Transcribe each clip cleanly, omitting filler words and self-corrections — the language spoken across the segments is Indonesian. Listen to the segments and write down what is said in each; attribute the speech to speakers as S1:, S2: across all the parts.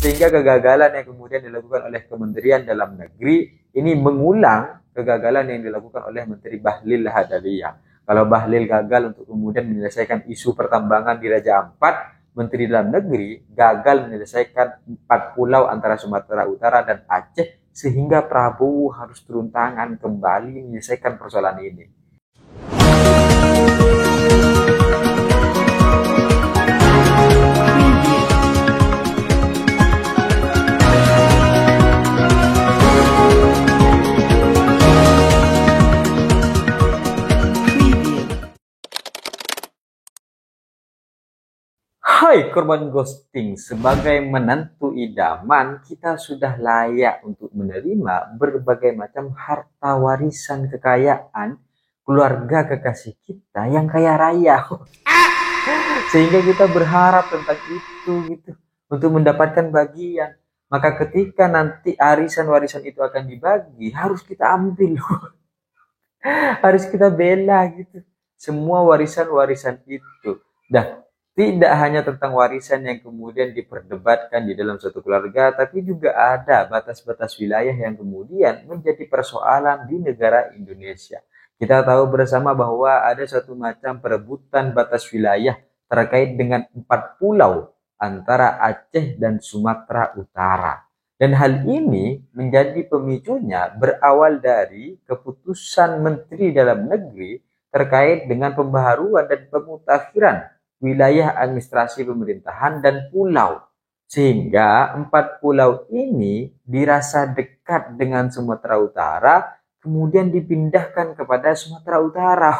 S1: Sehingga kegagalan yang kemudian dilakukan oleh Kementerian Dalam Negeri ini mengulang kegagalan yang dilakukan oleh Menteri Bahlil Lahadalia. Kalau Bahlil gagal untuk kemudian menyelesaikan isu pertambangan di Raja Ampat, Menteri Dalam Negeri gagal menyelesaikan 4 pulau antara Sumatera Utara dan Aceh, sehingga Prabowo harus turun tangan kembali menyelesaikan persoalan ini. Hai korban ghosting, sebagai menantu idaman, kita sudah layak untuk menerima berbagai macam harta warisan kekayaan keluarga kekasih kita yang kaya raya. Sehingga kita berharap tentang itu gitu, untuk mendapatkan bagian. Maka ketika nanti arisan warisan itu akan dibagi, harus kita ambil. Harus kita bela gitu. Semua warisan-warisan itu. Dan tidak hanya tentang warisan yang kemudian diperdebatkan di dalam suatu keluarga, tapi juga ada batas-batas wilayah yang kemudian menjadi persoalan di negara Indonesia. Kita tahu bersama bahwa ada suatu macam perebutan batas wilayah terkait dengan 4 pulau antara Aceh dan Sumatera Utara. Dan hal ini menjadi pemicunya berawal dari keputusan Menteri Dalam Negeri terkait dengan pembaharuan dan pemutakhiran wilayah administrasi pemerintahan dan pulau. Sehingga 4 pulau ini dirasa dekat dengan Sumatera Utara, kemudian dipindahkan kepada Sumatera Utara.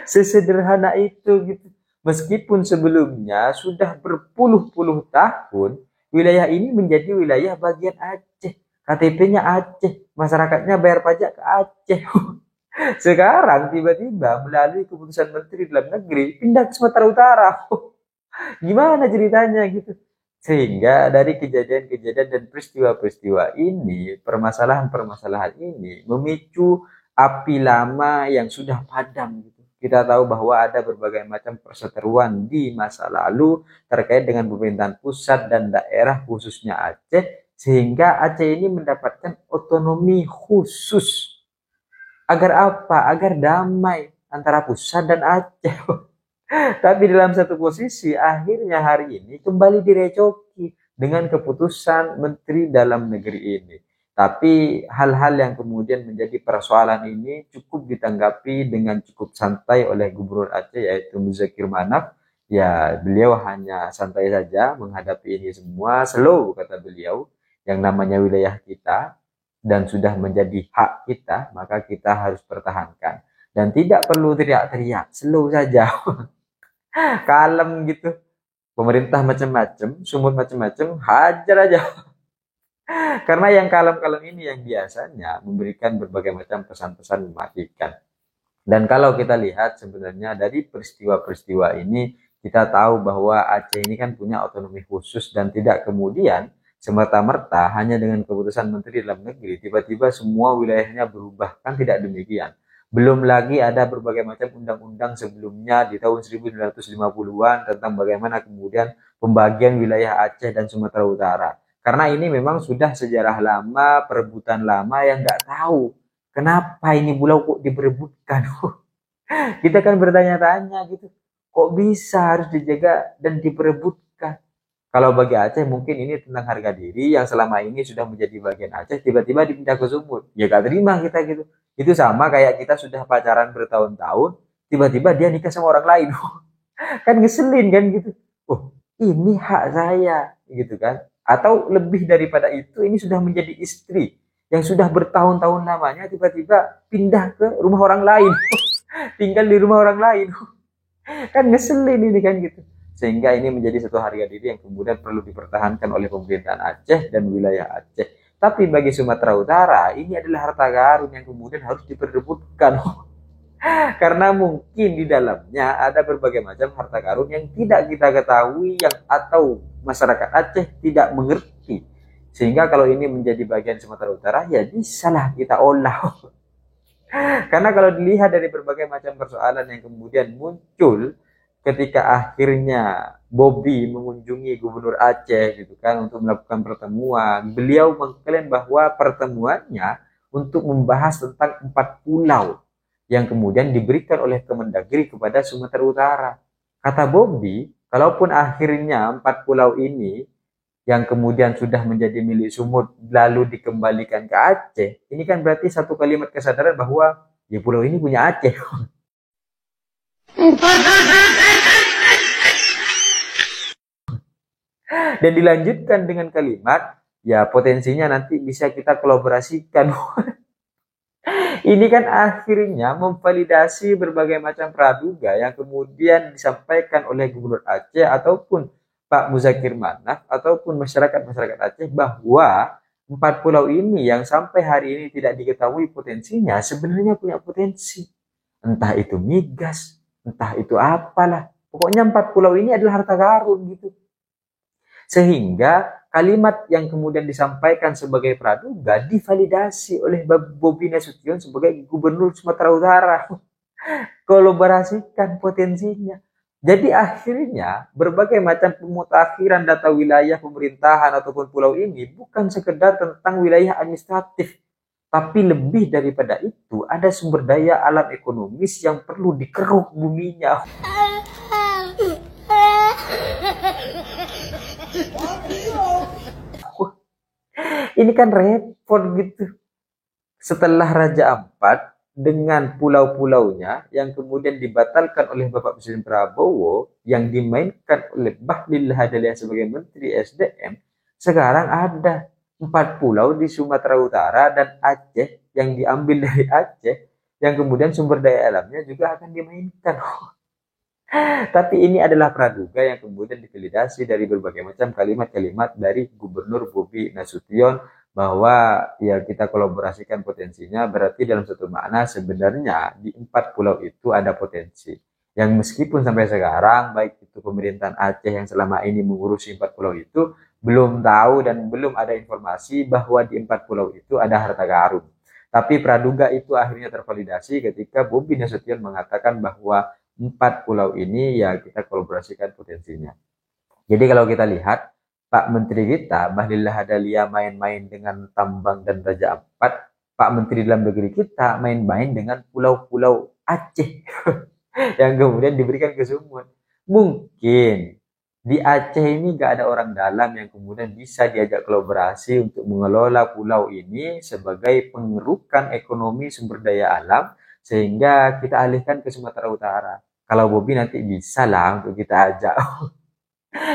S1: Sesederhana itu gitu. Meskipun sebelumnya sudah berpuluh-puluh tahun wilayah ini menjadi wilayah bagian Aceh, KTP-nya Aceh, masyarakatnya bayar pajak ke Aceh. Sekarang tiba-tiba melalui keputusan Menteri Dalam Negeri pindah ke Sumatera Utara. Gimana ceritanya gitu? Sehingga dari kejadian-kejadian dan peristiwa-peristiwa ini, permasalahan-permasalahan ini memicu api lama yang sudah padam gitu. Kita tahu bahwa ada berbagai macam perseteruan di masa lalu terkait dengan pemerintahan pusat dan daerah khususnya Aceh, sehingga Aceh ini mendapatkan otonomi khusus. Agar apa? Agar damai antara pusat dan Aceh. Tapi dalam satu posisi, akhirnya hari ini kembali direcoki dengan keputusan Menteri Dalam Negeri ini. Tapi hal-hal yang kemudian menjadi persoalan ini cukup ditanggapi dengan cukup santai oleh Gubernur Aceh, yaitu Muzakir Manaf. Ya, beliau hanya santai saja menghadapi ini semua. Slow, kata beliau, yang namanya wilayah kita dan sudah menjadi hak kita, maka kita harus pertahankan. Dan tidak perlu teriak-teriak, slow saja. Kalem gitu. Pemerintah macam-macam, sumut macam-macam, hajar aja. Karena yang kalem-kalem ini yang biasanya memberikan berbagai macam pesan-pesan mematikan. Dan kalau kita lihat sebenarnya dari peristiwa-peristiwa ini, kita tahu bahwa Aceh ini kan punya otonomi khusus dan tidak kemudian semerta-merta hanya dengan keputusan Menteri Dalam Negeri tiba-tiba semua wilayahnya berubah. Kan tidak demikian. Belum lagi ada berbagai macam undang-undang sebelumnya di tahun 1950-an tentang bagaimana kemudian pembagian wilayah Aceh dan Sumatera Utara. Karena ini memang sudah sejarah lama, perebutan lama yang nggak tahu kenapa ini pulau kok diperebutkan. Kita kan bertanya-tanya gitu, kok bisa harus dijaga dan diperebutkan? Kalau bagi Aceh mungkin ini tentang harga diri yang selama ini sudah menjadi bagian Aceh, tiba-tiba dipindah ke Sumut. Ya gak terima kita gitu. Itu sama kayak kita sudah pacaran bertahun-tahun, tiba-tiba dia nikah sama orang lain. Kan ngeselin kan gitu. Oh, ini hak saya gitu kan. Atau lebih daripada itu, ini sudah menjadi istri yang sudah bertahun-tahun lamanya tiba-tiba pindah ke rumah orang lain. Tinggal di rumah orang lain. Kan ngeselin ini kan gitu. Sehingga ini menjadi satu harga diri yang kemudian perlu dipertahankan oleh pemerintahan Aceh dan wilayah Aceh. Tapi bagi Sumatera Utara, ini adalah harta karun yang kemudian harus diperebutkan. Karena mungkin di dalamnya ada berbagai macam harta karun yang tidak kita ketahui yang atau masyarakat Aceh tidak mengerti. Sehingga kalau ini menjadi bagian Sumatera Utara, ya bisalah kita olah. Karena kalau dilihat dari berbagai macam persoalan yang kemudian muncul ketika akhirnya Bobi mengunjungi Gubernur Aceh gitu kan untuk melakukan pertemuan, beliau mengklaim bahwa pertemuannya untuk membahas tentang 4 pulau yang kemudian diberikan oleh Kemendagri kepada Sumatera Utara. Kata Bobi, kalaupun akhirnya 4 pulau ini yang kemudian sudah menjadi milik Sumut lalu dikembalikan ke Aceh, ini kan berarti satu kalimat kesadaran bahwa ya pulau ini punya Aceh. Dan dilanjutkan dengan kalimat, ya potensinya nanti bisa kita kolaborasikan. Ini kan akhirnya memvalidasi berbagai macam praduga yang kemudian disampaikan oleh Gubernur Aceh ataupun Pak Muzakir Manaf ataupun masyarakat-masyarakat Aceh bahwa 4 pulau ini yang sampai hari ini tidak diketahui potensinya sebenarnya punya potensi. Entah itu migas, entah itu apalah. Pokoknya 4 pulau ini adalah harta karun gitu. Sehingga kalimat yang kemudian disampaikan sebagai praduga divalidasi oleh Bobi Nasution sebagai Gubernur Sumatera Utara. Kolaborasikan potensinya. Jadi akhirnya berbagai macam pemutakhiran data wilayah pemerintahan ataupun pulau ini bukan sekedar tentang wilayah administratif, tapi lebih daripada itu ada sumber daya alam ekonomis yang perlu dikeruk buminya. Ini kan repot gitu. Setelah Raja Ampat dengan pulau-pulaunya yang kemudian dibatalkan oleh Bapak Presiden Prabowo yang dimainkan oleh Bahlil Lahadalia sebagai Menteri SDM, sekarang ada 4 pulau di Sumatera Utara dan Aceh yang diambil dari Aceh yang kemudian sumber daya alamnya juga akan dimainkan. Tapi ini adalah praduga yang kemudian divalidasi dari berbagai macam kalimat-kalimat dari Gubernur Bobi Nasution bahwa ya kita kolaborasikan potensinya, berarti dalam satu makna sebenarnya di 4 pulau itu ada potensi. Yang meskipun sampai sekarang baik itu pemerintahan Aceh yang selama ini mengurusi 4 pulau itu belum tahu dan belum ada informasi bahwa di 4 pulau itu ada harta karun. Tapi praduga itu akhirnya tervalidasi ketika Bobi Nasution mengatakan bahwa 4 pulau ini ya kita kolaborasikan potensinya. Jadi kalau kita lihat Pak Menteri kita Bahlil Lahadalia main-main dengan Tambang dan Raja Ampat, Pak Menteri Dalam Negeri kita main-main dengan pulau-pulau Aceh yang kemudian diberikan ke Sumut. Mungkin di Aceh ini gak ada orang dalam yang kemudian bisa diajak kolaborasi untuk mengelola pulau ini sebagai pengerukan ekonomi sumber daya alam sehingga kita alihkan ke Sumatera Utara. Kalau Bobi nanti bisa lah untuk kita ajak.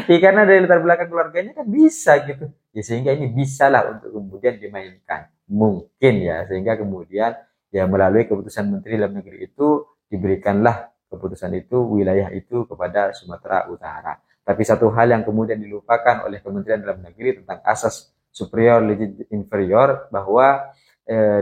S1: Ya karena dari latar belakang keluarganya kan bisa gitu. Ya sehingga ini bisa lah untuk kemudian dimainkan. Mungkin ya, sehingga kemudian ya melalui keputusan Menteri Dalam Negeri itu diberikanlah keputusan itu, wilayah itu kepada Sumatera Utara. Tapi satu hal yang kemudian dilupakan oleh Kementerian Dalam Negeri tentang asas superior legit inferior, bahwa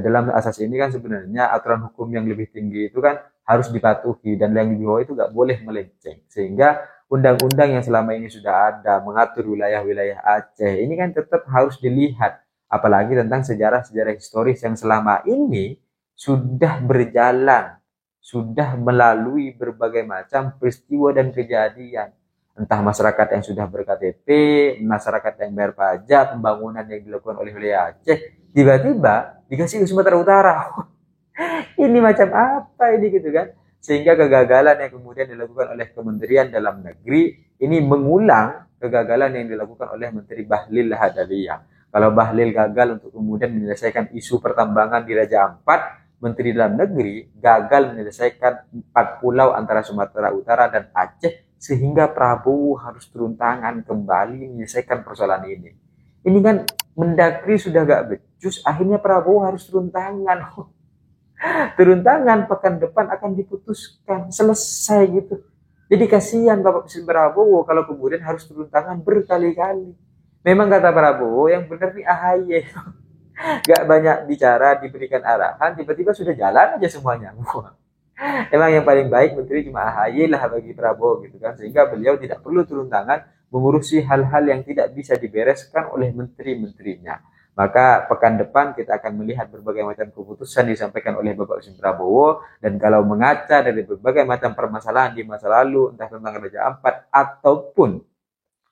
S1: dalam asas ini kan sebenarnya aturan hukum yang lebih tinggi itu kan harus dipatuhi dan yang di bawah itu nggak boleh melenceng, sehingga undang-undang yang selama ini sudah ada mengatur wilayah-wilayah Aceh ini kan tetap harus dilihat, apalagi tentang sejarah-sejarah historis yang selama ini sudah berjalan, sudah melalui berbagai macam peristiwa dan kejadian, entah masyarakat yang sudah ber-KTP, masyarakat yang bayar pajak, pembangunan yang dilakukan oleh wilayah Aceh, tiba-tiba dikasih ke Sumatera Utara. Ini macam apa ini gitu kan? Sehingga kegagalan yang kemudian dilakukan oleh Kementerian Dalam Negeri ini mengulang kegagalan yang dilakukan oleh Menteri Bahlil Lahadalia. Kalau Bahlil gagal untuk kemudian menyelesaikan isu pertambangan di Raja Ampat, Menteri Dalam Negeri gagal menyelesaikan 4 pulau antara Sumatera Utara dan Aceh, sehingga Prabowo harus turun tangan kembali menyelesaikan persoalan ini. Ini kan Mendagri sudah gak becus, akhirnya Prabowo harus turun tangan. Turun tangan, pekan depan akan diputuskan, selesai gitu. Jadi kasihan Bapak Presiden Prabowo kalau kemudian harus turun tangan berkali-kali. Memang kata Prabowo yang benar nih AHY. Gak banyak bicara, diberikan arahan, tiba-tiba sudah jalan aja semuanya. Emang yang paling baik menteri cuma AHY lah bagi Prabowo gitu kan, sehingga beliau tidak perlu turun tangan mengurusi hal-hal yang tidak bisa dibereskan oleh menteri-menterinya. Maka pekan depan kita akan melihat berbagai macam keputusan disampaikan oleh Bapak Hussein Prabowo, dan kalau mengaca dari berbagai macam permasalahan di masa lalu, entah tentang Raja Ampat ataupun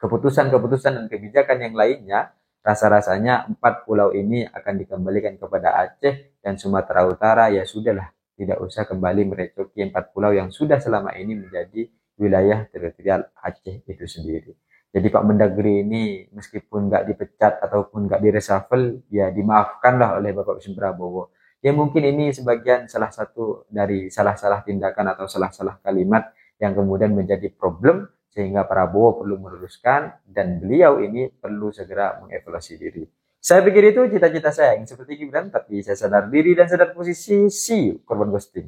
S1: keputusan-keputusan dan kebijakan yang lainnya, rasa-rasanya 4 pulau ini akan dikembalikan kepada Aceh dan Sumatera Utara. Ya sudahlah, tidak usah kembali merecoki 4 pulau yang sudah selama ini menjadi wilayah teritorial Aceh itu sendiri. Jadi Pak Mendagri ini meskipun nggak dipecat ataupun nggak direshuffle, ya dimaafkanlah oleh Bapak Hussein Prabowo. Ya mungkin ini sebagian salah satu dari salah-salah tindakan atau salah-salah kalimat yang kemudian menjadi problem, sehingga Prabowo perlu meluruskan dan beliau ini perlu segera mengevaluasi diri. Saya pikir itu cita-cita saya, ingin seperti Gibran, tapi saya sadar diri dan sadar posisi. See you, korban ghosting.